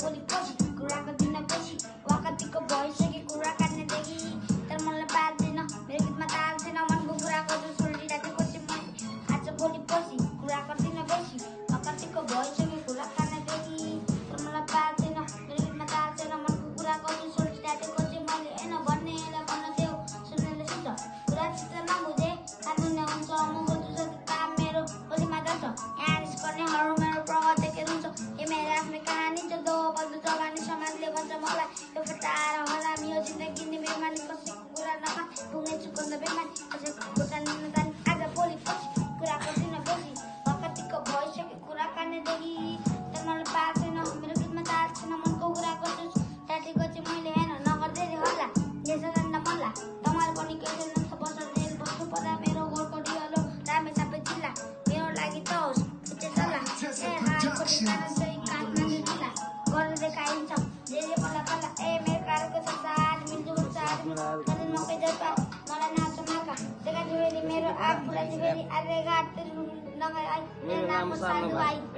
भोलि पछि कुराको दिन बेसी वाकतीको भइसके कुरा काट्नेदेखि तर मलाई बाल्दैन मेरो गीतमा ताल छैन मनको कुरा गर्छु सुल्टिराखेको चाहिँ मैले आज भोलि पछि कुराको दिन बेसी वाकतीको भइसके कुरा काट्नेदेखि तर मलाई बाल्दैन मेरो गीतमा ताल छैन मनको कुरा गर्छु सुल्टिराखेको चाहिँ मैले एन भन्नेलाई भन्न देऊ सुन्नेले सुन्छ कुरा चित्त नबुझे काट्नु नै हुन्छ म बोल्छु जति काम मेरो बोलीमा जान्छ यहाँ रिस गर्नेहरू मेरो प्रगति के हुन्छ यो मेरो आफ्नै कहानी छ दो बल्दो जवानी समाजले भन्छ मलाई यो फटाएर होला यो जिन्दगी नि बेमानी कसैको कुरा नखा पुग्ने चुकन्द बेमानी कसैको खुट्टा नजाने आज भोलि पछि कुराको दिन बेसी वकतीको भइसक्यो कुरा काट्नेदेखि तर मलाई पार छैन मेरो गीतमा ताल छैन मनको कुरा गर्छु टाटेको चाहिँ मैले हेर्न नगर्दै होला यसो जान्दा मलाई तपाईँहरू पनि केही छैन बस्न जेल बस्नु पर्दा मेरो घरको डिहलो रामे सापे जिल्ला मेरो लागि त होस् उच्च सल्लाह ए हालको ठिकाना चाहिँ काठमाडौँ जिल्ला गरेर देखाइन्छ जे बल्ल बल्ल ए मेरो कारको छ साल मिल्दु साल कतै मकै जता मलाई नाच माका देखाइ फेरि मेरो आग फुलाइ फेरि अरे गाट नगई मेरो नाम साल भाइ